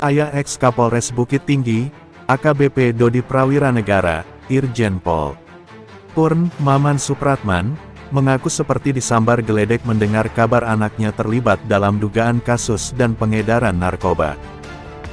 Ayah ex-Kapolres Bukit Tinggi, AKBP Dodi Prawiranegara, Irjen Pol. Purn, Maman Supratman, mengaku seperti disambar geledek mendengar kabar anaknya terlibat dalam dugaan kasus dan pengedaran narkoba.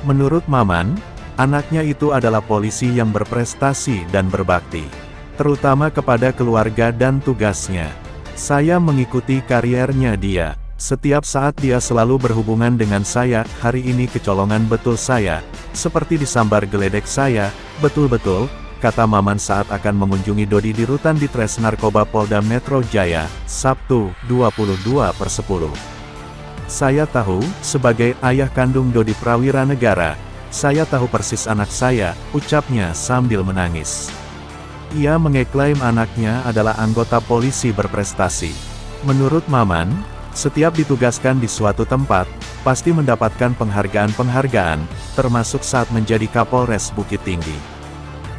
Menurut Maman, anaknya itu adalah polisi yang berprestasi dan berbakti, terutama kepada keluarga dan tugasnya. Saya mengikuti kariernya dia. Setiap saat dia selalu berhubungan dengan saya. Hari ini kecolongan betul saya, seperti disambar geledek saya, betul-betul, kata Maman saat akan mengunjungi Dodi di rutan Ditres Narkoba Polda Metro Jaya, Sabtu, 22/10. Saya tahu, sebagai ayah kandung Dodi Prawiranegara, saya tahu persis anak saya, ucapnya sambil menangis. Ia mengeklaim anaknya adalah anggota polisi berprestasi. Menurut Maman, setiap ditugaskan di suatu tempat, pasti mendapatkan penghargaan-penghargaan, termasuk saat menjadi Kapolres Bukit Tinggi.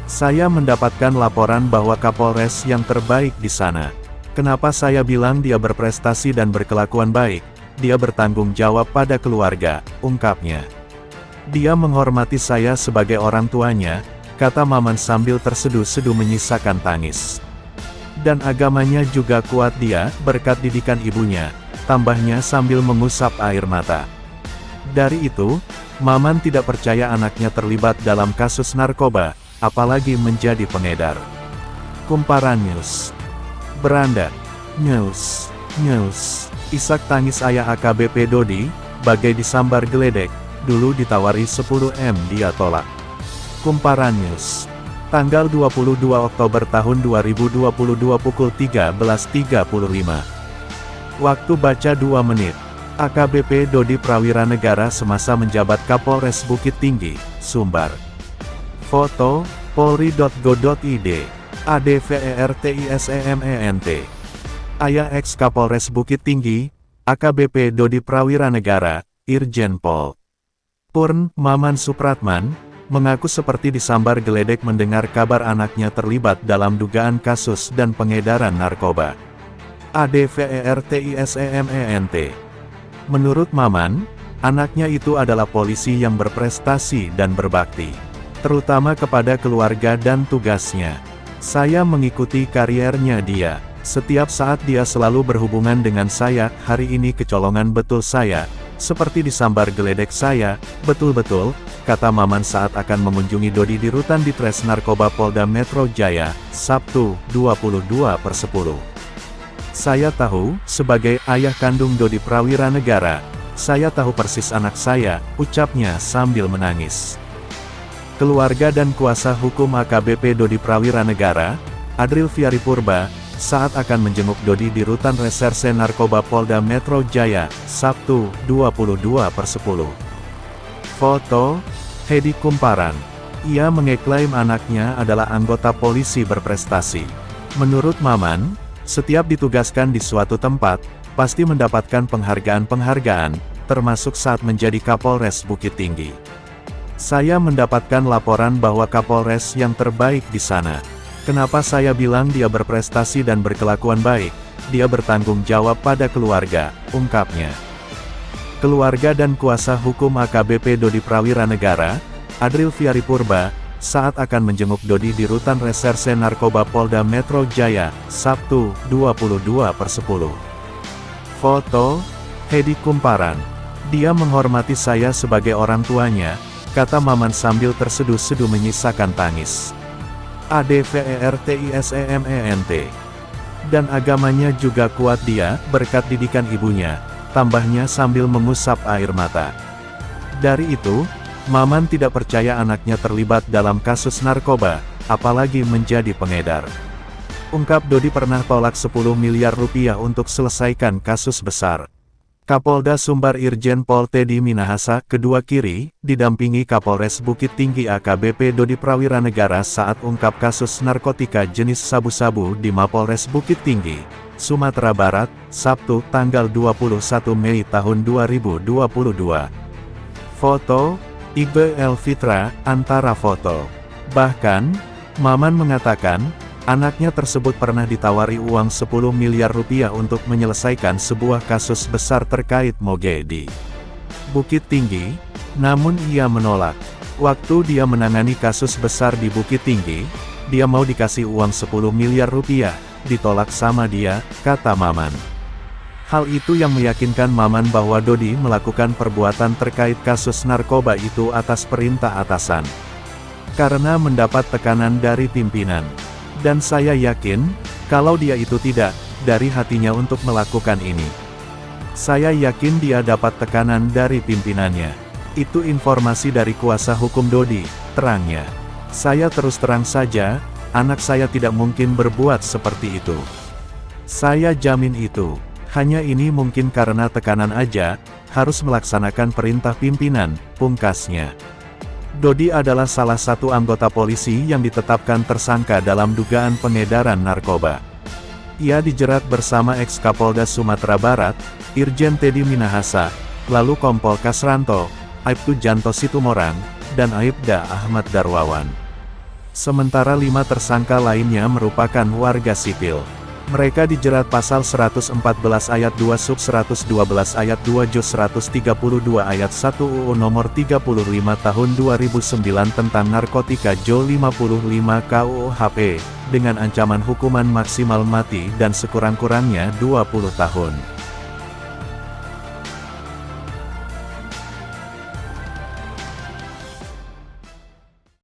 Saya mendapatkan laporan bahwa Kapolres yang terbaik di sana. Kenapa saya bilang dia berprestasi dan berkelakuan baik? Dia bertanggung jawab pada keluarga, ungkapnya. Dia menghormati saya sebagai orang tuanya, kata Maman sambil terseduh-seduh menyisakan tangis. Dan agamanya juga kuat dia, berkat didikan ibunya, tambahnya sambil mengusap air mata. Dari itu, Maman tidak percaya anaknya terlibat dalam kasus narkoba, apalagi menjadi pengedar. Kumparan News. Beranda. News. Isak tangis ayah AKBP Dodi, bagai disambar geledek, dulu ditawari 10 M dia tolak. Kumparan News. Tanggal 22 Oktober tahun 2022 pukul 13.35. Waktu baca 2 menit. AKBP Dodi Prawiranegara semasa menjabat Kapolres Bukit Tinggi, Sumbar. Foto, polri.go.id. ADVERTISEMENT. Ayah ex-Kapolres Bukit Tinggi, AKBP Dodi Prawiranegara, Irjen Pol. Purn, Maman Supratman, mengaku seperti disambar geledek mendengar kabar anaknya terlibat dalam dugaan kasus dan pengedaran narkoba. ADVERTISEMENT. Menurut Maman, anaknya itu adalah polisi yang berprestasi dan berbakti, terutama kepada keluarga dan tugasnya. Saya mengikuti kariernya dia. Setiap saat dia selalu berhubungan dengan saya. Hari ini kecolongan betul saya, seperti disambar geledek saya, betul-betul, kata Maman saat akan mengunjungi Dodi di rutan Ditres Narkoba Polda Metro Jaya, Sabtu, 22/10. Saya tahu, sebagai ayah kandung Dodi Prawiranegara, saya tahu persis anak saya, ucapnya sambil menangis. Keluarga dan kuasa hukum AKBP Dodi Prawiranegara, Adril Fiaripurba, saat akan menjenguk Dodi di rutan Reserse Narkoba Polda Metro Jaya, Sabtu, 22/10. Foto, Hedi Kumparan. Ia mengeklaim anaknya adalah anggota polisi berprestasi. Menurut Maman, setiap ditugaskan di suatu tempat, pasti mendapatkan penghargaan-penghargaan, termasuk saat menjadi Kapolres Bukit Tinggi. Saya mendapatkan laporan bahwa Kapolres yang terbaik di sana. Kenapa saya bilang dia berprestasi dan berkelakuan baik? Dia bertanggung jawab pada keluarga, ungkapnya. Keluarga dan kuasa hukum AKBP Dodi Prawiranegara, Adril Fiaripurba, saat akan menjenguk Dodi di rutan Reserse Narkoba Polda Metro Jaya, Sabtu, 22/10. Foto, Hedi Kumparan. Dia menghormati saya sebagai orang tuanya, kata Maman sambil terseduh-seduh menyisakan tangis. ADVERTISEMENT. Dan agamanya juga kuat dia, berkat didikan ibunya, tambahnya sambil mengusap air mata. Dari itu, Maman tidak percaya anaknya terlibat dalam kasus narkoba, apalagi menjadi pengedar. Ungkap Dodi pernah tolak 10 miliar rupiah untuk selesaikan kasus besar. Kapolda Sumbar Irjen Pol Teddy Minahasa, kedua kiri, didampingi Kapolres Bukit Tinggi AKBP Dodi Prawiranegara saat ungkap kasus narkotika jenis sabu-sabu di Mapolres Bukit Tinggi, Sumatera Barat, Sabtu, tanggal 21 Mei tahun 2022. Foto, Iqbe Elfitra, antara foto. Bahkan, Maman mengatakan, anaknya tersebut pernah ditawari uang 10 miliar rupiah untuk menyelesaikan sebuah kasus besar terkait Mogedi. Bukit Tinggi, namun ia menolak. Waktu dia menangani kasus besar di Bukit Tinggi, dia mau dikasih uang 10 miliar rupiah, ditolak sama dia, kata Maman. Hal itu yang meyakinkan Maman bahwa Dodi melakukan perbuatan terkait kasus narkoba itu atas perintah atasan. Karena mendapat tekanan dari pimpinan. Dan saya yakin, kalau dia itu tidak, dari hatinya untuk melakukan ini. Saya yakin dia dapat tekanan dari pimpinannya. Itu informasi dari kuasa hukum Dodi, terangnya. Saya terus terang saja, anak saya tidak mungkin berbuat seperti itu. Saya jamin itu. Hanya ini mungkin karena tekanan aja, harus melaksanakan perintah pimpinan, pungkasnya. Dodi adalah salah satu anggota polisi yang ditetapkan tersangka dalam dugaan pengedaran narkoba. Ia dijerat bersama ex-Kapolda Sumatera Barat, Irjen Teddy Minahasa, lalu Kompol Kasranto, Aibtu Janto Situmorang, dan Aibda Ahmad Darwawan. Sementara 5 tersangka lainnya merupakan warga sipil. Mereka dijerat pasal 114 ayat 2 sub 112 ayat 2 Juz 132 ayat 1 UU nomor 35 tahun 2009 tentang narkotika Jo 55 KUHP, dengan ancaman hukuman maksimal mati dan sekurang-kurangnya 20 tahun.